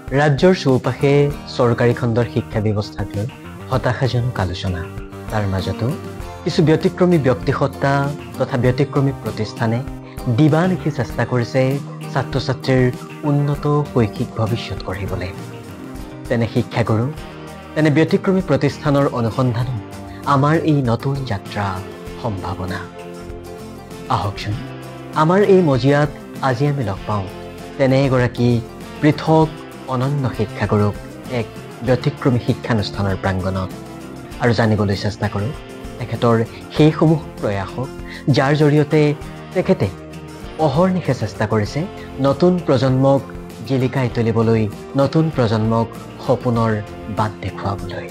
ৰাজ্যৰ চৌপাশে চৰকাৰী খণ্ডৰ শিক্ষা ব্যৱস্থাক লৈ হতাশাজনক আলোচনা। তাৰ মাজতো কিছু ব্যতিক্ৰমী ব্যক্তিসত্তা তথা ব্যতিক্ৰমী প্ৰতিষ্ঠানে দিবানিশি চেষ্টা কৰিছে ছাত্ৰ ছাত্ৰীৰ উন্নত শৈক্ষিক ভৱিষ্যত গঢ়িবলৈ। তেনে শিক্ষাগুৰু, তেনে ব্যতিক্ৰমী প্ৰতিষ্ঠানৰ অনুসন্ধানত আমাৰ এই নতুন যাত্ৰা সম্ভাৱনা। আহকচোন আমাৰ এই মজিয়াত আজি আমি লগ পাওঁ তেনে এগৰাকী পৃথক অনন্য শিক্ষাগুৰুক এক ব্যতিক্ৰমী শিক্ষানুষ্ঠানৰ প্ৰাংগণত আৰু জানিবলৈ চেষ্টা কৰোঁ তেখেতৰ সেইসমূহ প্ৰয়াসক যাৰ জৰিয়তে তেখেতে অহৰ্নিশে চেষ্টা কৰিছে নতুন প্ৰজন্মক জিলিকাই তুলিবলৈ, নতুন প্ৰজন্মক সপোনৰ বাট দেখুৱাবলৈ।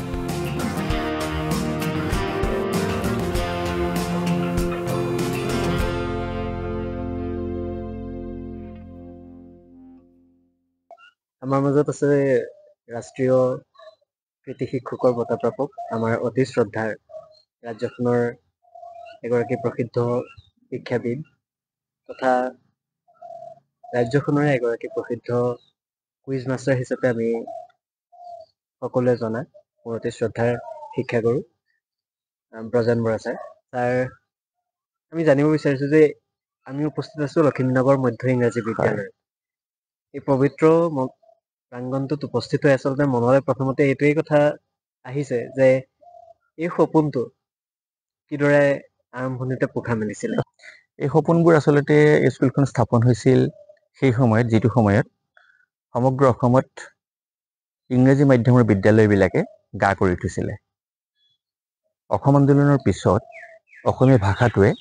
আমাৰ মাজত আছে ৰাষ্ট্ৰীয় কৃতি শিক্ষকৰ বঁটা প্ৰাপক, আমাৰ অতি শ্ৰদ্ধাৰ ৰাজ্যখনৰ এগৰাকী প্ৰসিদ্ধ শিক্ষাবিদ তথা ৰাজ্যখনৰে এগৰাকী প্ৰসিদ্ধ কুইজ মাষ্টাৰ হিচাপে আমি সকলোৱে জনা মোৰ অতি শ্ৰদ্ধাৰ শিক্ষাগুৰু ব্ৰজেন বৰা ছাৰ। ছাৰ, আমি জানিব বিচাৰিছোঁ যে আমি উপস্থিত আছোঁ লখিমীনগৰ মধ্য ইংৰাজী বিদ্যালয়ত। এই পবিত্ৰ প্ৰাংগণটোত উপস্থিত হৈ আচলতে মনলৈ প্ৰথমতে এইটোৱেই কথা আহিছে যে এই সপোনটো কিদৰে আৰম্ভণিতে পোখা মেলিছিলে। এই সপোনবোৰ আচলতে স্কুলখন স্থাপন হৈছিল সেই সময়ত, যিটো সময়ত সমগ্ৰ অসমত ইংৰাজী মাধ্যমৰ বিদ্যালয়বিলাকে গা কৰি উঠিছিলে। অসম আন্দোলনৰ পিছত অসমীয়া ভাষাটোৱে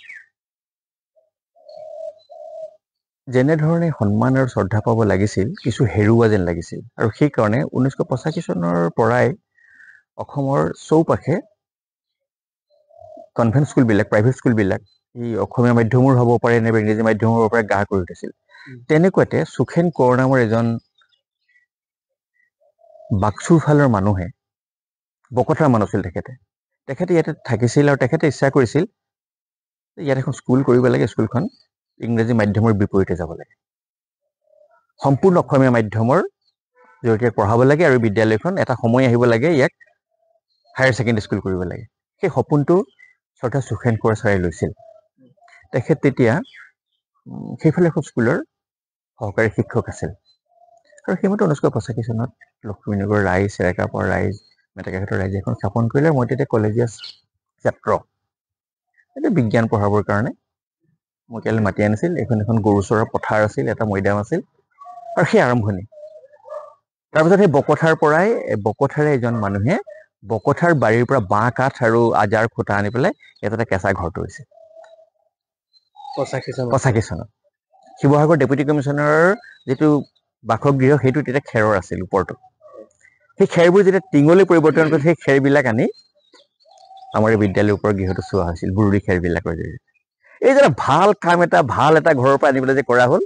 যেনেধৰণে সন্মান আৰু শ্ৰদ্ধা পাব লাগিছিল কিছু হেৰুওৱা যেন লাগিছিল, আৰু সেইকাৰণে 1985 চনৰ পৰাই অসমৰ চৌপাশে কনভেন্ট স্কুলবিলাক, প্ৰাইভেট স্কুলবিলাক এই অসমীয়া মাধ্যমৰ হ'ব পাৰে নে ইংৰাজী মাধ্যমৰ হ'ব পাৰে গা কৰি উঠিছিল। তেনেকুৱাতে সুখেন কোঁৱৰ নামৰ এজন বাক্সুৰ ফালৰ মানুহে, বকথাৰ মানুহ আছিল তেখেতে ইয়াতে থাকিছিল আৰু তেখেতে ইচ্ছা কৰিছিল ইয়াত এখন স্কুল কৰিব লাগে, স্কুলখন ইংৰাজী মাধ্যমৰ বিপৰীতে যাব লাগে, সম্পূৰ্ণ অসমীয়া মাধ্যমৰ জৰিয়তে পঢ়াব লাগে আৰু বিদ্যালয়খন এটা সময় আহিব লাগে ইয়াক হায়াৰ ছেকেণ্ডেৰী স্কুল কৰিব লাগে। সেই সপোনটো শ্ৰদ্ধা সুখেন কোঁৱৰ ছাৰে লৈছিল। তেখেত তেতিয়া সেইফালে এখন স্কুলৰ সহকাৰী শিক্ষক আছিল আৰু সেইমতে 1985 চনত লখিমীনগৰ ৰাইজ, চেৰেকাপৰ ৰাইজ, মেটেকাঘাটৰ ৰাইজে এখন স্থাপন কৰিলে। মই তেতিয়া কলেজীয়া ছাত্ৰ, এতিয়া বিজ্ঞান পঢ়াবৰ কাৰণে মোক ইয়ালৈ মাতি আনিছিল। এখন গৰু চৰা পথাৰ আছিল, এটা মৈদাম আছিল আৰু সেই আৰম্ভণি। তাৰপিছত সেই বকথাৰে এজন মানুহে বকথাৰ বাৰীৰ পৰা বাঁহ কাঠ আৰু আজাৰ খুটা আনি পেলাই ইয়াত এটা কেঁচা ঘৰ তৰিছে 85 চনত। শিৱসাগৰ ডেপুটি কমিশ্যনাৰৰ যিটো বাসগৃহ সেইটো তেতিয়া খেৰৰ আছিল ওপৰতো। সেই খেৰবোৰ যেতিয়া টিঙলৈ পৰিৱৰ্তন কৰি সেই খেৰবিলাক আনি আমাৰ এই বিদ্যালয়ৰ ওপৰৰ গৃহটো চোৱা হৈছিল বুৰুৰি খেৰবিলাকৰ জৰিয়তে। এই যে ভাল কাম এটা, ভাল এটা ঘৰৰ পৰা আনিবলৈ যে কৰা হ'ল,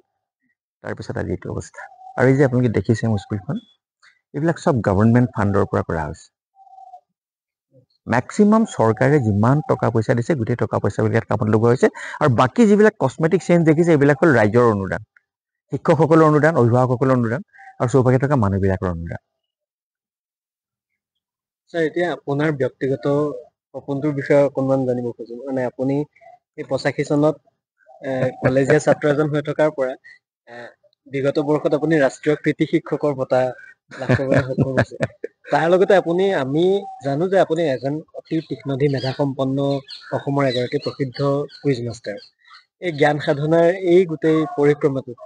তাৰপিছত আজি এইটো অৱস্থা। আৰু এই যে আপোনালোকে দেখিছে মোৰ স্কুলখন, এইবিলাক চব গভৰ্ণমেণ্ট ফাণ্ডৰ পৰা কৰা হৈছে। মেক্সিমাম চৰকাৰে যিমান টকা পইচা দিছে গোটেই টকা পইচাবিলাক কামত লগোৱা হৈছে, আৰু বাকী যিবিলাক কছমেটিক চেঞ্জ দেখিছে এইবিলাক হ'ল ৰাইজৰ অনুদান, শিক্ষকসকলৰ অনুদান, অভিভাৱকসকলৰ অনুদান আৰু চৌপাশে থকা মানুহবিলাকৰ অনুদান। ছাৰ, এতিয়া আপোনাৰ ব্যক্তিগত সপোনটোৰ বিষয়ে অকণমান জানিব খোজো। মানে আপুনি এই 85 চনত কলেজীয়া ছাত্ৰ এজন হৈ থকাৰ পৰা বিগত বৰ্ষত আপুনি ৰাষ্ট্ৰীয় কৃতি শিক্ষকৰ বঁটা লাভ কৰিবলৈ সক্ষম হৈছে। তাৰ লগতে আমি জানো যে আপুনি এজন অতি তীক্ষ্ণধী মেধাসম্পন্ন অসমৰ এগৰাকী প্ৰসিদ্ধ কুইজ মাষ্টাৰ। এই জ্ঞান সাধনাৰ এই গোটেই পৰিক্ৰমাটোত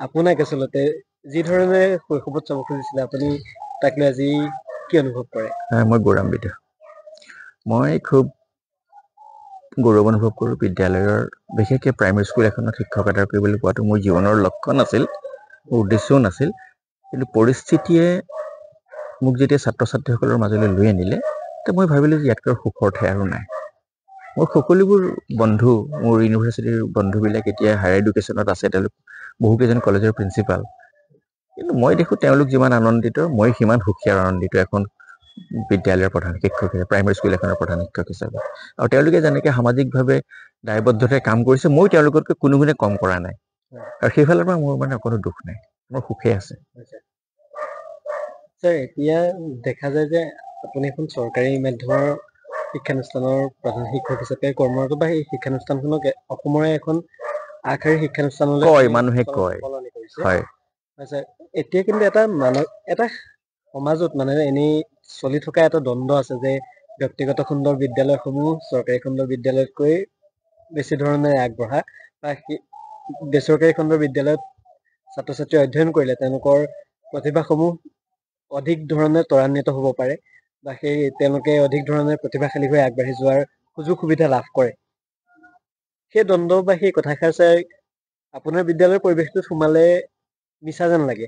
আপোনাক আচলতে যি ধৰণে শৈশৱত চাব খুজিছিলে, আপুনি তাক লৈ আজি কি অনুভৱ কৰে? মই গৌৰৱান্বিত। মই খুব গৌৰৱ অনুভৱ কৰোঁ। বিদ্যালয়ৰ বিশেষকৈ প্ৰাইমেৰী স্কুল এখনত শিক্ষকতা কৰিবলৈ পোৱাটো মোৰ জীৱনৰ লক্ষ্য নাছিল, মোৰ উদ্দেশ্যও নাছিল। কিন্তু পৰিস্থিতিয়ে মোক যেতিয়া ছাত্ৰ ছাত্ৰীসকলৰ মাজলৈ লৈ আনিলে, তেতিয়া মই ভাবিলোঁ যে ইয়াতকৈ সুখৰ ঠাই আৰু নাই। মোৰ সকলোবোৰ বন্ধু, মোৰ ইউনিভাৰ্চিটিৰ বন্ধুবিলাক এতিয়া হায়াৰ এডুকেশ্যনত আছে, তেওঁলোক বহুকেইজন কলেজৰ প্ৰিন্সিপাল। কিন্তু মই দেখোঁ তেওঁলোক যিমান আনন্দিত, মই সিমান সুখী আৰু আনন্দিত এখন বিদ্যালয়ৰ প্ৰধান শিক্ষক হিচাপে, প্ৰাইমেৰী স্কুল এখনৰ প্ৰধান শিক্ষক হিচাপে। আৰু তেওঁলোকে যেনেকৈ সামাজিকভাৱে দায়বদ্ধতাৰে কাম কৰিছে, মই তেওঁলোকতকৈ কোনো গুণে কম কৰা নাই, আৰু সেইফালৰ পৰা মোৰ অকণো দুখ নাই। মোৰ সুখে আছে। স্যাৰ এতিয়া দেখা যায় যে আপুনি এখন চৰকাৰী মাধ্যমৰ শিক্ষানুষ্ঠানৰ প্ৰধান শিক্ষক হিচাপে কৰ্মৰত বা এই শিক্ষানুষ্ঠানখনক অসমৰে এখন আগশাৰীৰ শিক্ষানুষ্ঠানলৈ কয় আপুনি মানুহে কয় সলনি কৰিছে। হয় স্যাৰ এতিয়া কিন্তু এটা সমাজত মানে এনেই চলি থকা এটা দ্বন্দ্ব আছে যে ব্যক্তিগত খণ্ডৰ বিদ্যালয়সমূহ চৰকাৰী খণ্ডৰ বিদ্যালয়তকৈ বেছি ধৰণে আগবঢ়া বা বেচৰকাৰী খণ্ডৰ বিদ্যালয়ত ছাত্ৰ ছাত্ৰীয়ে অধ্যয়ন কৰিলে তেওঁলোকৰ প্ৰতিভাসমূহ অধিক ধৰণে ত্বৰান্বিত হ'ব পাৰে বা তেওঁলোকে অধিক ধৰণে প্ৰতিভাশালী হৈ আগবাঢ়ি যোৱাৰ সুযোগ সুবিধা লাভ কৰে। সেই দ্বন্দ্ব বা সেই কথাষাৰ স্যাৰ আপোনাৰ বিদ্যালয়ৰ পৰিৱেশটোত সোমালে মিছা যেন লাগে।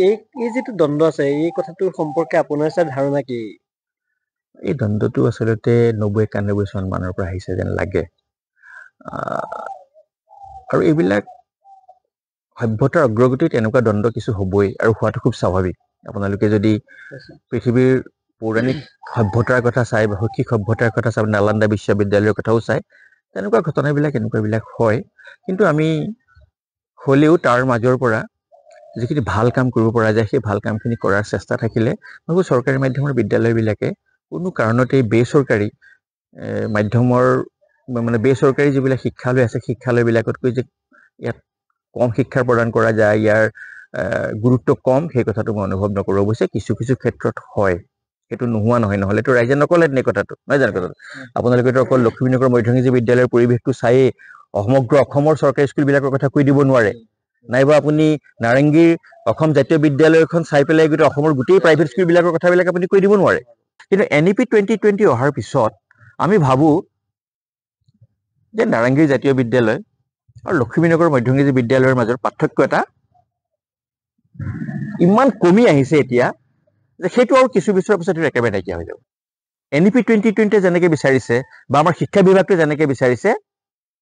এই যিটো দ্বন্দ্ব আছে এই কথাটোৰ সম্পৰ্কে আপোনাৰ স্যাৰ ধাৰণা কি? এই দ্বন্দ্বটো আচলতে 90-91 চন মানৰ পৰা আহিছে যেন লাগে। আৰু এইবিলাক সভ্যতাৰ অগ্ৰগতিত এনেকুৱা দ্বন্দ্ব কিছু হ'বই আৰু হোৱাটো খুব স্বাভাৱিক। আপোনালোকে যদি পৃথিৱীৰ পৌৰাণিক সভ্যতাৰ কথা চাই বা শৈক্ষিক সভ্যতাৰ কথা চাই নালন্দা বিশ্ববিদ্যালয়ৰ কথাও চাই তেনেকুৱা ঘটনাবিলাক এনেকুৱাবিলাক হয়। কিন্তু আমি হ'লেও তাৰ মাজৰ পৰা যিখিনি ভাল কাম কৰিব পৰা যায় সেই ভাল কামখিনি কৰাৰ চেষ্টা থাকিলে মই ভাবোঁ চৰকাৰী মাধ্যমৰ বিদ্যালয়বিলাকে কোনো কাৰণতেই বেচৰকাৰী মাধ্যমৰ মানে বেচৰকাৰী যিবিলাক শিক্ষালয় আছে শিক্ষালয়বিলাকতকৈ যে ইয়াত কম শিক্ষা প্ৰদান কৰা যায় ইয়াৰ গুৰুত্ব কম সেই কথাটো মই অনুভৱ নকৰোঁ। অৱশ্যে কিছু কিছু ক্ষেত্ৰত হয়, সেইটো নোহোৱা নহয়, নহ'লেতো ৰাইজে নকলে এই কথাটো নহয় জানো কথাটো। আপোনালোকেতো অকল লক্ষ্মীনগৰ মধ্যংগী বিদ্যালয়ৰ পৰিৱেশটো চায়েই সমগ্ৰ অসমৰ চৰকাৰী স্কুলবিলাকৰ কথা কৈ দিব নোৱাৰে, নাইবা আপুনি নাৰেংগীৰ অসম জাতীয় বিদ্যালয়খন চাই পেলাই গোটেই অসমৰ গোটেই প্ৰাইভেট স্কুলবিলাকৰ কথাবিলাক আপুনি কৈ দিব নোৱাৰে। কিন্তু NEP 2020 অহাৰ পিছত আমি ভাবোঁ যে নাৰেংগীৰ জাতীয় বিদ্যালয় আৰু লক্ষ্মীনগৰ মধ্যংগী বিদ্যালয়ৰ মাজৰ পাৰ্থক্য এটা ইমান কমি আহিছে এতিয়া যে সেইটো আৰু কিছু বছৰৰ পিছত একেবাৰে নাইকিয়া হৈ যাব। NEP 2020 যেনেকৈ বিচাৰিছে বা আমাৰ শিক্ষা বিভাগটোৱে যেনেকৈ বিচাৰিছে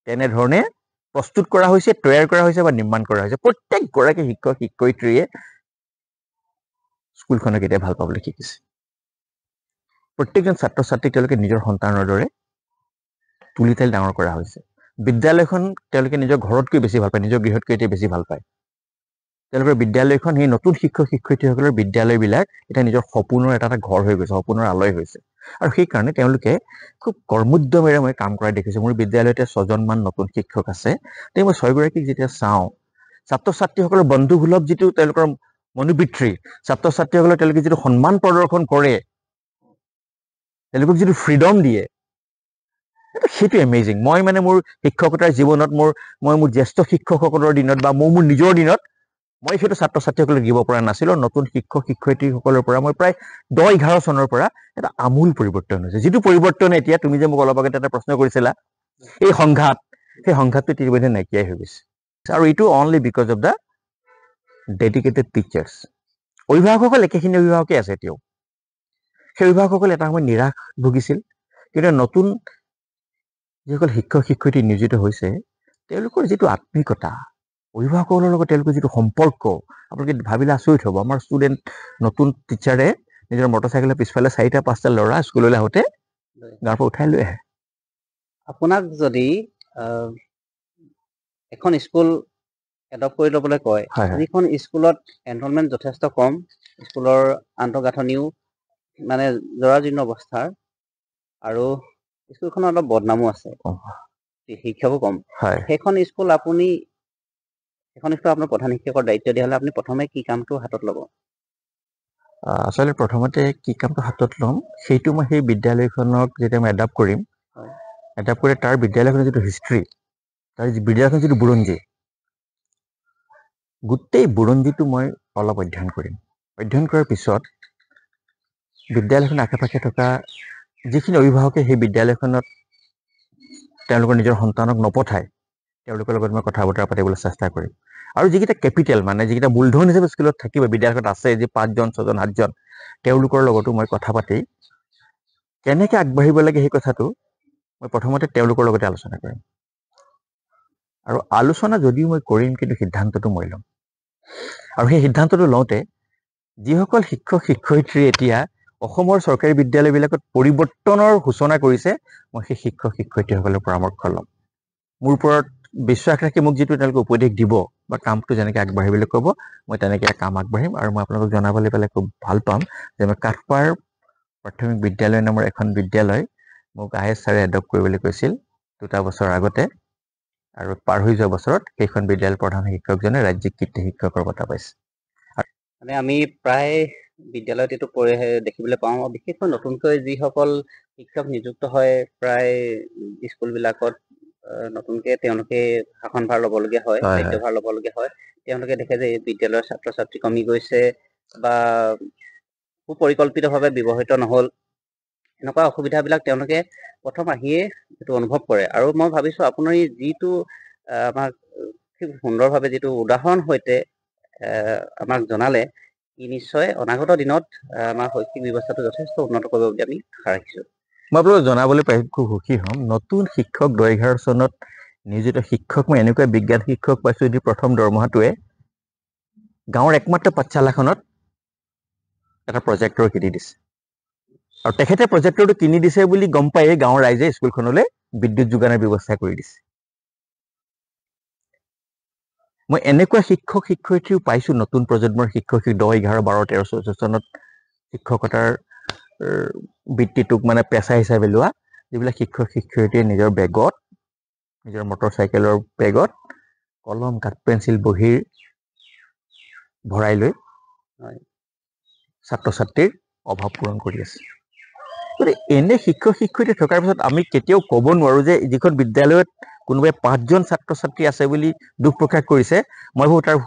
তেনেধৰণে প্ৰস্তুত কৰা হৈছে, তৈয়াৰ কৰা হৈছে বা নিৰ্মাণ কৰা হৈছে। প্ৰত্যেকগৰাকী শিক্ষক শিক্ষয়িত্ৰীয়ে স্কুলখনক এতিয়া ভাল পাবলৈ শিকিছে। প্ৰত্যেকজন ছাত্ৰ ছাত্ৰীক তেওঁলোকে নিজৰ সন্তানৰ দৰে তুলি তালি ডাঙৰ কৰা হৈছে। বিদ্যালয়খন তেওঁলোকে নিজৰ ঘৰতকৈ বেছি ভাল পায়, নিজৰ গৃহতকৈ এতিয়া বেছি ভাল পায়। তেওঁলোকৰ বিদ্যালয়খন সেই নতুন শিক্ষক শিক্ষয়িত্ৰীসকলৰ বিদ্যালয়বিলাক এতিয়া নিজৰ সপোনৰ এটা ঘৰ হৈ গৈছে, সপোনৰ আলয় হৈছে। আৰু সেইকাৰণে তেওঁলোকে খুব কৰ্মোদ্যমেৰে মই কাম কৰা দেখিছোঁ। মোৰ বিদ্যালয়তে 6জনমান নতুন শিক্ষক আছে। তেওঁ মই 6গৰাকীক যেতিয়া চাওঁ, ছাত্ৰ ছাত্ৰীসকলৰ বন্ধুসুলভ যিটো তেওঁলোকৰ মনোবৃত্তি, ছাত্ৰ ছাত্ৰীসকলক তেওঁলোকে যিটো সন্মান প্ৰদৰ্শন কৰে, তেওঁলোকক যিটো ফ্ৰীডম দিয়ে, সেইটো এমেজিং। মই মানে মোৰ শিক্ষকতাৰ জীৱনত মই মোৰ জ্যেষ্ঠ শিক্ষকসকলৰ দিনত বা মোৰ নিজৰ দিনত মই সেইটো ছাত্ৰ ছাত্ৰীসকলক দিব পৰা নাছিলোঁ। নতুন শিক্ষক শিক্ষয়িত্ৰীসকলৰ পৰা মই প্ৰায় 10-11 চনৰ পৰা এটা আমূল পৰিৱৰ্তন হৈছে। যিটো পৰিৱৰ্তন এতিয়া তুমি যে মোক অলপ আগতে এটা প্ৰশ্ন কৰিছিলা, এই সংঘাত, সেই সংঘাতটো ইতিমধ্যে নাইকিয়াই হৈ গৈছে। আৰু এইটো only because of the dedicated teachers. অভিভাৱকসকল একেখিনি অভিভাৱকে আছে এতিয়াও। সেই অভিভাৱকসকল এটা সময়ত নিৰাশ ভুগিছিল, কিন্তু নতুন যিসকল শিক্ষক শিক্ষয়িত্ৰী নিয়োজিত হৈছে তেওঁলোকৰ যিটো আত্মিকতা, অভিভাৱকসকলৰ লগত তেওঁলোকৰ যিটো সম্পৰ্ক, আপোনালোকে ভাবিলে আচৰিত হ'ব। আমাৰ ষ্টুডেণ্ট নতুন টিচাৰে নিজৰ মটৰচাইকেলৰ পিছফালে 4-5টা ল'ৰা স্কুললৈ আহোঁতে গাঁৱৰ পৰা উঠাই লৈ আহে। আপোনাক যদি এখন স্কুল এডপ্ট কৰি ল'বলৈ কয়, যিখন স্কুলত এনৰলমেণ্ট যথেষ্ট কম, স্কুলৰ আন্তঃগাঁথনিও মানে জৰাজীৰ্ণ অৱস্থাৰ, আৰু স্কুলখনৰ অলপ বদনামো আছে, শিক্ষকো কম, সেইখন স্কুল আপোনাৰ প্ৰধান শিক্ষকৰ দায়িত্ব দিয়া হ'লে আপুনি প্ৰথমে কি কামটো হাতত ল'ব? আচলতে প্ৰথমতে কি কামটো হাতত ল'ম, সেইটো মই সেই বিদ্যালয়খনক যেতিয়া মই এডাপ্ট কৰিম, এডাপ্ট কৰি তাৰ বিদ্যালয়খনৰ যিটো হিষ্ট্ৰী, তাৰ বিদ্যালয়খনৰ যিটো বুৰঞ্জী, গোটেই বুৰঞ্জীটো মই অলপ অধ্যয়ন কৰিম। অধ্যয়ন কৰাৰ পিছত বিদ্যালয়খনৰ আশে পাশে থকা যিখিনি অভিভাৱকে সেই বিদ্যালয়খনত তেওঁলোকৰ নিজৰ সন্তানক নপঠায়, তেওঁলোকৰ লগত মই কথা বতৰা পাতিবলৈ চেষ্টা কৰিম। আৰু যিকেইটা কেপিটেল মানে যিকেইটা মূলধন হিচাপে স্কুলত থাকিব, বিদ্যালয়ত আছে, যি 5জন 6জন 8জন, তেওঁলোকৰ লগতো মই কথা পাতি কেনেকৈ আগবাঢ়িব লাগে সেই কথাটো মই প্ৰথমতে তেওঁলোকৰ লগতে আলোচনা কৰিম। আৰু আলোচনা যদিও মই কৰিম, কিন্তু সিদ্ধান্তটো মই ল'ম। আৰু সেই সিদ্ধান্তটো লওঁতে যিসকল শিক্ষক শিক্ষয়িত্ৰী এতিয়া অসমৰ চৰকাৰী বিদ্যালয়বিলাকত পৰিৱৰ্তনৰ সূচনা কৰিছে, মই সেই শিক্ষক শিক্ষয়িত্ৰীসকলৰ পৰামৰ্শ ল'ম। মোৰ ওপৰত বিশ্বাস ৰাখি মোক যিটো তেওঁলোকে উপদেশ দিব বা কামটো যেনেকৈ আগবাঢ়িবলৈ ক'ব মই তেনেকৈ কাম আগবাঢ়িম আৰু মই আপোনালোকক জনাবলৈ পালে খুব ভাল পাম যে মই কাঠপাৰ প্ৰাথমিক বিদ্যালয় নামৰ এখন বিদ্যালয় মোক IS ছাৰে এডপ্ট কৰিবলৈ কৈছিল 2টা বছৰ আগতে আৰু পাৰ হৈ যোৱা বছৰত সেইখন বিদ্যালয়ৰ প্ৰধান শিক্ষকজনে ৰাজ্যিক কীৰ্তি শিক্ষকৰ বঁটা পাইছে মানে আমি প্ৰায় বিদ্যালয়ত এইটো দেখিবলৈ পাওঁ বিশেষকৈ নতুনকৈ যিসকল শিক্ষক নিযুক্ত হয় প্ৰায় স্কুলবিলাকত নতুনকৈ তেওঁলোকে শাসনভাৰ ল'বলগীয়া হয় দায়িত্বভাৰ ল'বলগীয়া হয় তেওঁলোকে দেখে যে এই বিদ্যালয়ৰ ছাত্ৰ ছাত্ৰী কমি গৈছে বা সুপৰিকল্পিতভাৱে ব্যৱহৃত নহ'ল এনেকুৱা অসুবিধাবিলাক তেওঁলোকে প্ৰথম আহিয়ে এইটো অনুভৱ কৰে আৰু মই ভাবিছোঁ আপোনাৰ যিটো আমাক খুব সুন্দৰভাৱে যিটো উদাহৰণ সৈতে আমাক জনালে ই নিশ্চয় অনাগত দিনত আমাৰ শৈক্ষিক ব্যৱস্থাটো যথেষ্ট উন্নত কৰিব বুলি আমি আশা ৰাখিছোঁ মই আপোনালোকক জনাবলৈ পাই খুব সুখী হ'ম নতুন শিক্ষক 2011 চনত নিয়োজিত শিক্ষক মই এনেকুৱা বিজ্ঞান শিক্ষক পাইছোঁ যি প্ৰথম দৰমহাটোৱে গাঁৱৰ একমাত্ৰ পাঠশালাখনত এটা প্ৰজেক্টৰ কিনি দিছে আৰু তেখেতে প্ৰজেক্টৰটো কিনি দিছে বুলি গম পায়ে গাঁৱৰ ৰাইজে স্কুলখনলৈ বিদ্যুৎ যোগানৰ ব্যৱস্থা কৰি দিছে মই এনেকুৱা শিক্ষক শিক্ষয়িত্ৰীও পাইছোঁ নতুন প্ৰজন্মৰ শিক্ষক 10, 11, 12, 13, 14 চনত শিক্ষকতাৰ বৃত্তিটোক মানে পেছা হিচাপে লোৱা যিবিলাক শিক্ষক শিক্ষয়িত্ৰীয়ে নিজৰ বেগত নিজৰ মটৰচাইকেলৰ বেগত কলম কাঠ পেঞ্চিল বহীৰ ভৰাই লৈ ছাত্ৰ ছাত্ৰীৰ অভাৱ পূৰণ কৰি আছে গতিকে এনে শিক্ষক শিক্ষয়িত্ৰী থকাৰ পিছত আমি কেতিয়াও ক'ব নোৱাৰোঁ যে যিখন বিদ্যালয়ত কোনোবাই 5জন ছাত্ৰ ছাত্ৰী আছে বুলি দুখ প্ৰকাশ কৰিছে মই ভাবোঁ তাৰ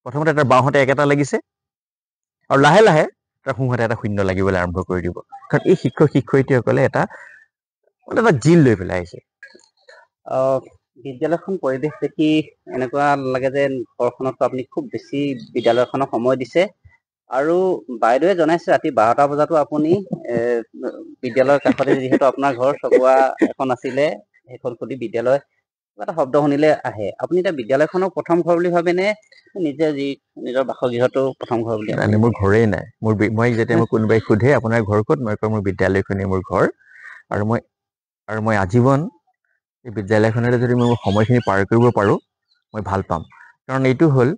প্ৰথমতে তাৰ বাওঁহাতে একেটা লাগিছে আৰু লাহে লাহে তাৰ সোঁহাতে এটা শূন্য লাগিবলৈ আৰম্ভ কৰি দিব কাৰণ এই শিক্ষক শিক্ষয়িত্ৰীসকলে এটা জিল লৈ পেলাই আহিছে বিদ্যালয়খন পৰিৱেশ দেখি এনেকুৱা লাগে যে ঘৰখনততো আপুনি খুব বেছি বিদ্যালয়খনক সময় দিছে আৰু বাইদেৱে জনাইছে ৰাতি 12টা বজাতো আপুনি বিদ্যালয়ৰ কাষতে যিহেতু আপোনাৰ ঘৰ চকোৱা এখন আছিলে সেইখন খুলি বিদ্যালয় কিবা এটা শব্দ শুনিলে আহে আপুনি এতিয়া বিদ্যালয়খনক প্ৰথম ঘৰ বুলি ভাবেনে নিজে নিজৰ বাসগৃহটো প্ৰথম ঘৰ বুলি ভাবে মোৰ ঘৰেই নাই মই যেতিয়া মোক কোনোবাই সোধে আপোনাৰ ঘৰ ক'ত মই কওঁ মোৰ বিদ্যালয়খনেই মোৰ ঘৰ আৰু মই আজীৱন এই বিদ্যালয়খনতে যদি মই সময়খিনি পাৰ কৰিব পাৰোঁ মই ভাল পাম কাৰণ এইটো হ'ল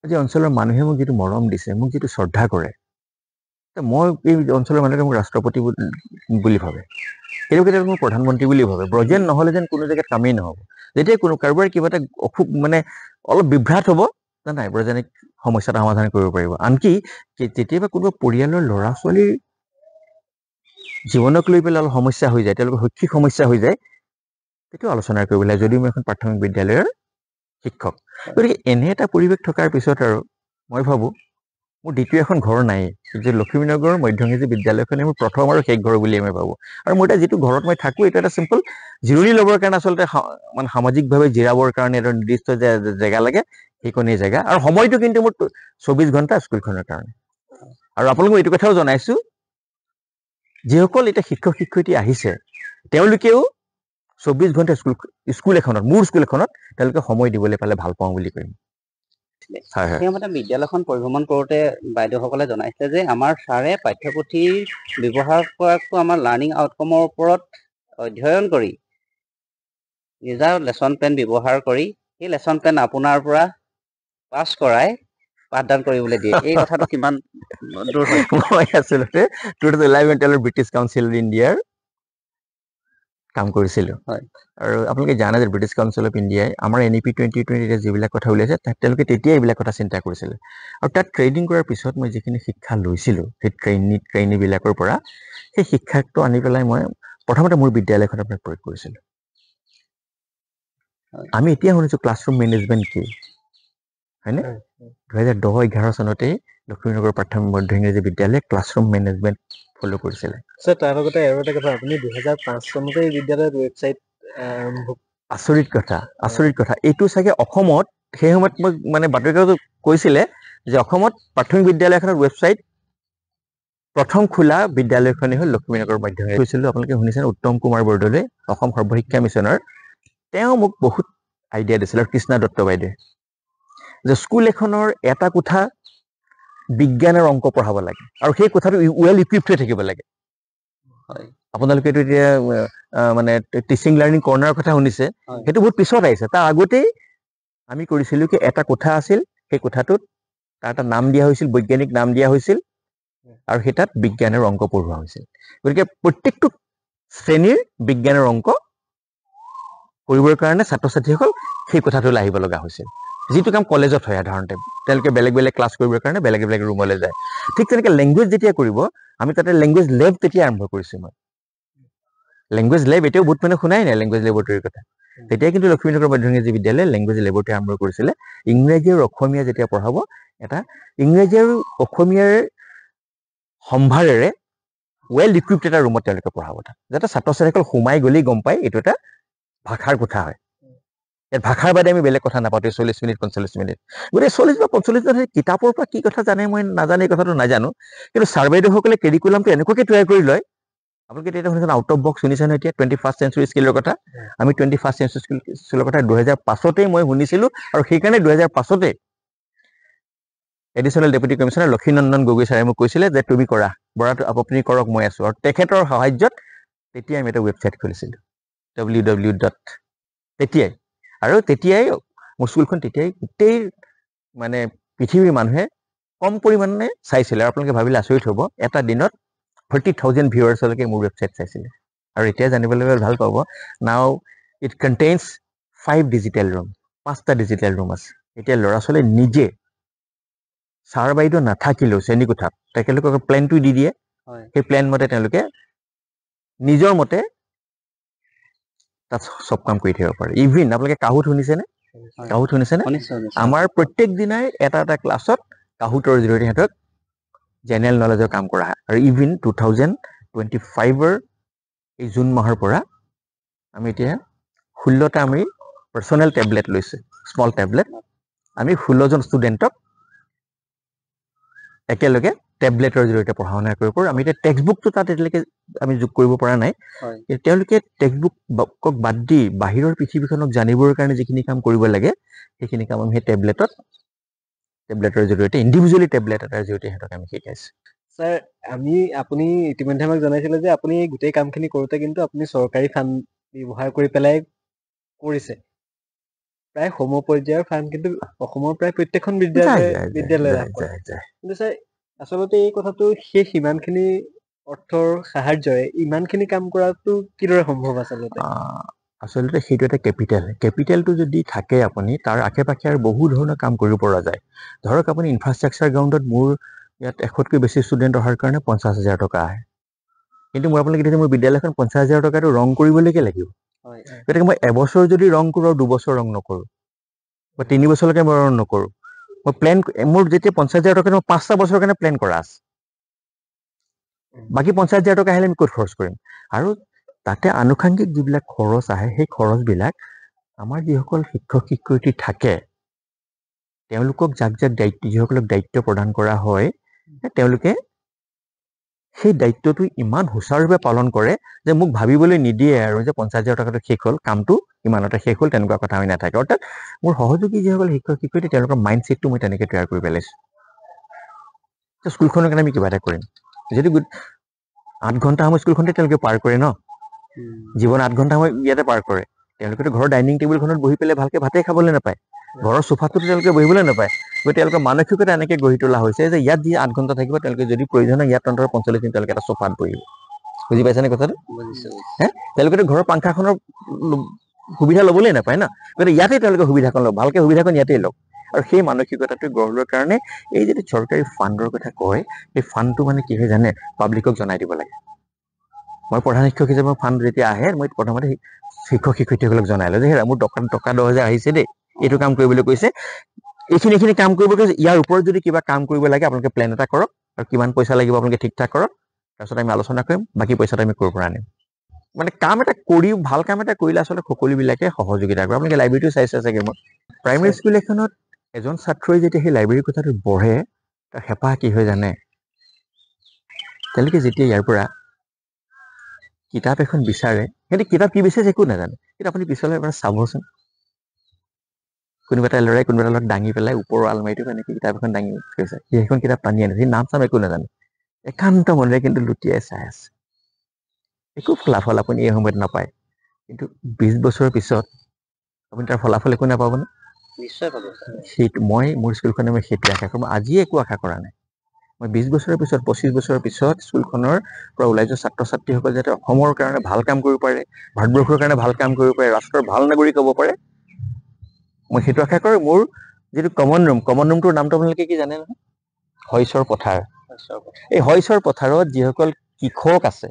আজি অঞ্চলৰ মানুহে মোক যিটো মৰম দিছে মোক যিটো শ্ৰদ্ধা কৰে মই এই অঞ্চলৰ মানুহে মোক ৰাষ্ট্ৰপতি বুলি ভাবে কেতিয়াবা মোক প্ৰধানমন্ত্ৰী বুলি ভাবে ব্ৰজেন নহ'লে যেন কোনো জেগাত কামেই নহ'ব যেতিয়া কাৰোবাৰ কিবা এটা অসুখ মানে অলপ বিভ্ৰাট হ'ব নাই ব্ৰজেনে সমস্যাটো সমাধান কৰিব পাৰিব আনকি কেতিয়াবা কোনোবা পৰিয়ালৰ ল'ৰা ছোৱালীৰ জীৱনক লৈ পেলাই অলপ সমস্যা হৈ যায় তেওঁলোকৰ শৈক্ষিক সমস্যা হৈ যায় তেতিয়াও আলোচনা কৰিব লাগে যদিও মই এখন প্ৰাথমিক বিদ্যালয়ৰ শিক্ষক গতিকে এনে এটা পৰিৱেশ থকাৰ পিছত আৰু মই ভাবোঁ মোৰ দ্বিতীয় এখন ঘৰ নাই যে লক্ষ্মীনগৰ মধ্যংগী বিদ্যালয়খনে মোৰ প্ৰথম আৰু শেষ ঘৰ বুলিয়ে মই ভাবোঁ আৰু মোৰ এতিয়া যিটো ঘৰত মই থাকোঁ এইটো এটা চিম্পল জিৰণি ল'বৰ কাৰণে আচলতে মানে সামাজিকভাৱে জিৰাবৰ কাৰণে এটা নিৰ্দিষ্ট জেগা লাগে সেইকণেই জেগা আৰু সময়টো কিন্তু মোৰ 24 ঘণ্টা স্কুলখনৰ কাৰণে আৰু আপোনালোক মই এইটো কথাও জনাইছোঁ যিসকল এতিয়া শিক্ষক শিক্ষয়িত্ৰী আহিছে তেওঁলোকেও 24 ঘণ্টা স্কুল এখনত মোৰ স্কুল এখনত তেওঁলোকে সময় দিবলৈ পালে ভাল পাওঁ বুলি কৰিম সেইমতে বিদ্যালয়খন পৰিভ্ৰমণ কৰোঁতে বাইদেউসকলে জনাইছে যে আমাৰ ছাৰে পাঠ্যপুথিৰ ব্যৱহাৰ কৰাটো আমাৰ লাৰ্ণিং আউটকামৰ ওপৰত অধ্যয়ন কৰি নিজা লেচন প্লেন ব্যৱহাৰ কৰি সেই লেচন প্লেন আপোনাৰ পৰা পাছ কৰাই পাঠদান কৰিবলৈ দিয়ে এই কথাটো কিমান দূৰ হয় মই আচলতে 2011 ব্ৰিটিছ কাউন্সিল অফ ইণ্ডিয়াৰ কাম কৰিছিলোঁ আৰু আপোনালোকে জানে যে ব্ৰিটিছ কাউন্সিল অফ ইণ্ডিয়াই আমাৰ NEP 2020 যিবিলাক কথা উলিয়াইছে তেওঁলোকে তেতিয়া এইবিলাক কথা চিন্তা কৰিছিলে আৰু তাত ট্ৰেইনিং কৰাৰ পিছত মই যিখিনি শিক্ষা লৈছিলোঁ সেই ট্ৰেইনীবিলাকৰ পৰা সেই শিক্ষাটো আনি পেলাই মই প্ৰথমতে মোৰ বিদ্যালয়খনত প্ৰয়োগ কৰিছিলোঁ আমি এতিয়া শুনিছোঁ ক্লাছৰুম মেনেজমেণ্ট কি হয়নে 2010-11 চনতেই লক্ষ্মীনগৰ প্ৰাথমিক মধ্য ইংৰাজী বিদ্যালয়ে ক্লাছৰুম মেনেজমেণ্ট ফ'ল' কৰিছিলে তাৰ লগতে আৰু এটা কথা আপুনি 2005 চনতে এই বিদ্যালয়ৰ ৱেবছাইট আৰম্ভ আচৰিত কথা এইটো চাগে অসমত সেই সময়ত মই মানে বাতৰি কাকতত কৈছিলে যে অসমত প্ৰাথমিক বিদ্যালয় এখনৰ ৱেবছাইট প্ৰথম খোলা বিদ্যালয়খনেই হ'ল লক্ষ্মীনগৰ মধ্য কৈছিলোঁ আপোনালোকে শুনিছেনে উত্তম কুমাৰ বৰদলৈ অসম সৰ্বশিক্ষা মিছনৰ তেওঁ মোক বহুত আইডিয়া দিছিল আৰু কৃষ্ণা দত্ত বাইদেৱে যে স্কুল এখনৰ এটা কোঠা বিজ্ঞান আৰু অংক পঢ়াব লাগে আৰু সেই কোঠাটো ৱেল ইকুইপড হৈ থাকিব লাগে আপোনালোকেতো এতিয়া মানে টিচিং লাৰ্ণিং কৰ্ণাৰৰ কথা শুনিছে, সেইটো বহুত পিছত আহিছে। তাৰ আগতেই আমি কৰিছিলোঁ কি এটা কোঠা আছিল, সেই কোঠাটোত তাৰ এটা নাম দিয়া হৈছিল, বৈজ্ঞানিক নাম দিয়া হৈছিল, আৰু সেই তাত বিজ্ঞানৰ অংক পঢ়োৱা হৈছিল। গতিকে প্ৰত্যেকটো শ্ৰেণীৰ বিজ্ঞানৰ অংক কৰিবৰ কাৰণে ছাত্ৰ ছাত্ৰীসকল সেই কোঠাটোলৈ আহিব লগা হৈছিল, যিটো কাম কলেজত হয় সাধাৰণতে। তেওঁলোকে বেলেগ বেলেগ ক্লাছ কৰিবৰ কাৰণে বেলেগ বেলেগ ৰুমলৈ যায়। ঠিক তেনেকৈ লেংগুৱেজ যেতিয়া কৰিব, আমি তাতে লেংগুৱেজ লেব তেতিয়া আৰম্ভ কৰিছোঁ। মই লেংগুৱেজ লেব এতিয়াও বহুত মানুহে শুনাই নাই লেংগুৱেজ লেবৰেটৰীৰ কথা। তেতিয়া কিন্তু লক্ষ্মীনগৰ মধ্য ইংৰাজী বিদ্যালয়ে লেংগুৱেজ লেবৰেটৰী আৰম্ভ কৰিছিলে। ইংৰাজী আৰু অসমীয়া যেতিয়া পঢ়াব, এটা ইংৰাজী আৰু অসমীয়াৰ সম্ভাৰেৰে ৱেল ইকুইপড এটা ৰুমত তেওঁলোকে পঢ়াব, যাতে ছাত্ৰ ছাত্ৰীসকল সোমাই গ'লেই গম পায় এইটো এটা ভাষাৰ কোঠা হয়। ইয়াত ভাষাৰ বাদে আমি বেলেগ কথা নাপাতো 40 মিনিট 45 মিনিট। গতিকে 40 বা 45 মিনিট কিতাপৰ পৰা কি কথা জানে মই নাজানো, এই কথাটো নাজানো, কিন্তু ছাৰ বাইদেউসকলে কেৰিকুলামটো এনেকুৱাকৈ তৈয়াৰ কৰি লয়। আপোনালোকে এতিয়া শুনিছেনে আউট অফ বক্স শুনিছেনে? এতিয়া 21st চেঞ্চুৰী স্কিলৰ কথা। আমি 21st চেঞ্চুৰী স্কিলৰ কথা 2005তেই মই শুনিছিলোঁ, আৰু সেইকাৰণে 2005তেই additional deputy commissioner Lakshinandan Gogoi ছাৰে মোক কৈছিলে যে তুমি কৰা, বৰাটো আপুনি কৰক, মই আছোঁ। আৰু তেখেতৰ সাহায্যত তেতিয়াই আমি এটা ৱেবছাইট খুলিছিলোঁ www. তেতিয়াই, আৰু তেতিয়াই মোৰ স্কুলখন তেতিয়াই গোটেই মানে পৃথিৱীৰ মানুহে কম পৰিমাণে চাইছিলে। আৰু আপোনালোকে ভাবিলে আচৰিত হ'ব, এটা দিনত 40,000 ভিউৱাৰ্ছলৈকে মোৰ ৱেবছাইট চাইছিলে। আৰু এতিয়া জানিবলৈ ভাল পাব, নাও ইট কণ্টেইনছ 5 ডিজিটেল ৰুম, 5টা ডিজিটেল ৰুম আছে। এতিয়া ল'ৰা ছোৱালীয়ে নিজে ছাৰ বাইদেউ নাথাকিলেও শ্ৰেণীকোঠাত তেখেতলোকক প্লেনটো দি দিয়ে, সেই প্লেন মতে তেওঁলোকে নিজৰ মতে তাত চব কাম কৰি থাকিব পাৰে। ইভিন আপোনালোকে কাহুত শুনিছেনে? কাহুত শুনিছেনে? আমাৰ প্ৰত্যেক দিনাই এটা এটা ক্লাছত কাহুতৰ জৰিয়তে সিহঁতক জেনেৰেল নলেজৰ কাম কৰা হয়। আৰু ইভিন 2025ৰ এই জুন মাহৰ পৰা আমি এতিয়া 16টা আমি পাৰ্চনেল টেবলেট লৈছোঁ, স্মল টেবলেট। আমি 16জন ষ্টুডেণ্টক একেলগে টেবলেটৰ জৰিয়তে পঢ়া শুনা কৰিব পাৰোঁ। আমি এতিয়া টেক্সট বুকটো তাত এতিয়ালৈকে আমি যোগ কৰিব পৰা নাই। তেওঁলোকে টেক্সট বুকক বাদ দি বাহিৰৰ পৃথিৱীখনক জানিবৰ কাৰণে যিখিনি কাম কৰিব লাগে, সেইখিনি কাম আমি সেই টেবলেটৰ জৰিয়তে ইণ্ডিভিজুৱেলি টেবলেট এটাৰ জৰিয়তে সিহঁতক আমি শিকাইছোঁ। ছাৰ, আপুনি ইতিমধ্যে আমাক জনাইছিলে যে আপুনি গোটেই কামখিনি কৰোঁতে কিন্তু আপুনি চৰকাৰী ফাণ্ড ব্যৱহাৰ কৰি পেলাই কৰিছে। প্ৰায় সম পৰ্যায়ৰ ফাণ্ড কিন্তু অসমৰ প্ৰায় প্ৰত্যেকখন বিদ্যালয় লাভ কৰে। কিন্তু ছাৰ, আচলতে এই কথাটো সেই সিমানখিনি অৰ্থৰ সাহায্যৰে ইমানখিনি কাম কৰাটো কিদৰে সম্ভৱ আচলতে? আচলতে সেইটো এটা কেপিটেলটো যদি থাকে আপুনি, তাৰ আশে পাশে আৰু বহু ধৰণৰ কাম কৰিব পৰা যায়। ধৰক আপুনি ইনফ্ৰাষ্ট্ৰাকচাৰ গ্ৰাউণ্ডত মোৰ ইয়াত 100তকৈ বেছি ষ্টুডেণ্ট অহাৰ কাৰণে 50,000 টকা আহে। কিন্তু মই আপোনালোকে দেখিছে মোৰ বিদ্যালয়খন 50,000 টকাটো ৰং কৰিবলৈকে লাগিব। গতিকে মই এবছৰ যদি ৰং কৰোঁ আৰু 2 বছৰ ৰং নকৰোঁ, বা 3 বছৰলৈকে মই ৰং নকৰোঁ, মোৰ যেতিয়া 50,000 টকা মই 5টা বছৰৰ কাৰণে প্লেন কৰা আছে, বাকী 50,000 টকা আহিলে আমি ক'ত খৰচ কৰিম? আৰু তাতে আনুষাংগিক যিবিলাক খৰচ আহে, সেই খৰচবিলাক আমাৰ যিসকল শিক্ষক শিক্ষয়িত্ৰী থাকে, তেওঁলোকক যিসকলক দায়িত্ব প্ৰদান কৰা হয়, তেওঁলোকে সেই দায়িত্বটো ইমান সুচাৰুৰূপে পালন কৰে যে মোক ভাবিবলৈ নিদিয়ে আৰু যে 50,000 টকাটো শেষ হ'ল, কামটো ইমানতে শেষ হ'ল, তেনেকুৱা কথা হৈ নাথাকে। অৰ্থাৎ মোৰ সহযোগী যিসকল শিক্ষক শিক্ষয়িত্ৰী, তেওঁলোকৰ মাইণ্ডছেটটো মই তেনেকৈ তৈয়াৰ কৰি পেলাইছোঁ। স্কুলখনৰ কাৰণে আমি কিবা এটা কৰিম। যদি 8 ঘণ্টা সময় স্কুলখনতে তেওঁলোকে পাৰ কৰে ন, জীৱন 8 ঘণ্টা সময় ইয়াতে পাৰ কৰে। তেওঁলোকেতো ঘৰৰ ডাইনিং টেবুলখনত বহি পেলাই ভালকৈ ভাতেই খাবলৈ নাপায়, ঘৰৰ চোফাটোতো তেওঁলোকে বহিবলৈ নাপায়। গতিকে তেওঁলোকৰ মানসিকতা এনেকৈ গঢ়ি তোলা হৈছে যে ইয়াত যি 8 ঘণ্টা থাকিব, তেওঁলোকে যদি প্ৰয়োজন হয় ইয়াত অন্তত 45 মিনিট তেওঁলোকে এটা চোফাত বহিব। বুজি পাইছেনে কথাটো? তেওঁলোকেতো ঘৰৰ পাংখাখনৰ সুবিধা ল'বলৈ নাপায় না, গতিকে ইয়াতেই তেওঁলোকে সুবিধাকণ লওক, ভালকৈ সুবিধাকণ ইয়াতেই লওক। আৰু সেই মানসিকতাটো গঢ় লোৱাৰ কাৰণে এই যদি চৰকাৰী ফাণ্ডৰ কথা কয়, সেই ফাণ্ডটো মানে কি হয় জানে, পাব্লিকক জনাই দিব লাগে। মই প্ৰধান শিক্ষক হিচাপে ফাণ্ড যেতিয়া আহে, মই প্ৰথমতে শিক্ষক শিক্ষয়িত্ৰীসকলক জনাই লওঁ যে হেৰা মোৰ টকা 10,000 আহিছে দেই, এইটো কাম কৰিবলৈ কৈছে, এইখিনি কাম কৰিব কৈছে, ইয়াৰ ওপৰত যদি কিবা কাম কৰিব লাগে আপোনালোকে প্লেন এটা কৰক, আৰু কিমান পইচা লাগিব আপোনালোকে ঠিক ঠাক কৰক, তাৰপিছত আমি আলোচনা কৰিম, বাকী পইচাটো আমি ক'ৰ পৰা আনিম। মানে কাম এটা কৰি, ভাল কাম এটা কৰিলে আচলতে সকলোবিলাকে সহযোগিতা কৰে। আপোনালোকে লাইব্ৰেৰীটো চাইছে চাগে। মই প্ৰাইমেৰী স্কুল এখনত এজন ছাত্ৰই যেতিয়া সেই লাইব্ৰেৰীৰ কথাটো পঢ়ে, তাৰ হেঁপাহ কি হয় জানে, তেওঁলোকে যেতিয়া ইয়াৰ পৰা কিতাপ এখন বিচাৰে, সিহঁতে কিতাপ কি বিচাৰিছে একো নাজানে, কিন্তু আপুনি পিছলৈ এবাৰ চাবচোন, কোনোবা এটা ল'ৰাই কোনোবা এটা ল'ৰাক দাঙি পেলাই ওপৰৰ আলমাৰিটোত এনেকৈ কিতাপ এখন দাঙি থৈছে, সেইখন কিতাপ টানি আনিছে, সি নাম চাম একো নাজানে, একান্ত মনেৰে কিন্তু লুটিয়াই চাই আছে। একো ফলাফল আপুনি এই সময়ত নাপায়, কিন্তু 20 বছৰৰ পিছত আপুনি তাৰ ফলাফল একো নাপাবনে? নিশ্চয় পাব। সেইটো মই মোৰ স্কুলখনে মই সেইটো আশা কৰোঁ। মই আজিয়ে একো আশা কৰা নাই। মই 20 বছৰৰ পিছত 25 বছৰৰ পিছত স্কুলখনৰ পৰা ওলাই যোৱা ছাত্ৰ ছাত্ৰীসকল যাতে অসমৰ কাৰণে ভাল কাম কৰিব পাৰে, ভাৰতবৰ্ষৰ কাৰণে ভাল কাম কৰিব পাৰে, ৰাষ্ট্ৰৰ ভাল নাগৰিক হ'ব পাৰে, মই সেইটো আশা কৰোঁ। মোৰ যিটো কমন ৰুমটোৰ নামটো আপোনালোকে কি জানে নহয়? শইচৰ পথাৰ। এই শইচৰ পথাৰত যিসকল কৃষক আছে,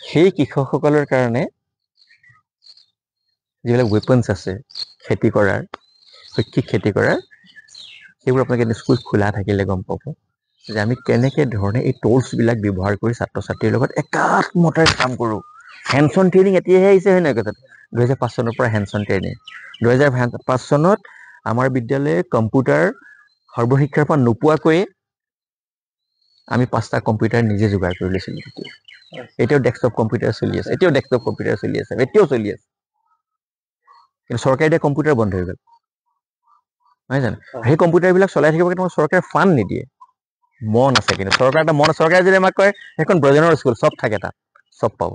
সেই কৃষকসকলৰ কাৰণে যিবিলাক ৱেপনছ আছে খেতি কৰাৰ, শৈক্ষিক খেতি কৰাৰ, সেইবোৰ আপোনালোকে স্কুল খোলা থাকিলে গম পাব যে আমি কেনেকে ধৰণে এই টুলছবিলাক ব্যৱহাৰ কৰি ছাত্ৰ ছাত্ৰীৰ লগত একাত্মতাৰে কাম কৰোঁ। হেণ্ডছ অন ট্ৰেইনিং এতিয়াহে আহিছে, হয় নহয় কথাটো? 2005 চনৰ পৰা হেণ্ডছ অন ট্ৰেইনিং। 2005 চনত আমাৰ বিদ্যালয়ে কম্পিউটাৰ সৰ্বশিক্ষাৰ পৰা নোপোৱাকৈয়ে আমি 5টা কম্পিউটাৰ নিজে যোগাৰ কৰি লৈছিলোঁ তেতিয়া। এতিয়াও ডেস্কটপ কম্পিউটাৰ চলি আছে, এতিয়াও চলি আছে। কিন্তু চৰকাৰে এতিয়া কম্পিউটাৰ বন্ধ হৈ গ'ল, নহয় জানো? সেই কম্পিউটাৰবিলাক চলাই থাকিব কাৰণে চৰকাৰে ফাণ্ড নিদিয়ে। মন আছে, কিন্তু চৰকাৰে যদি আমাক কয় সেইখন ব্ৰজেনৰ স্কুল, চব থাকে তাত, চব পাব।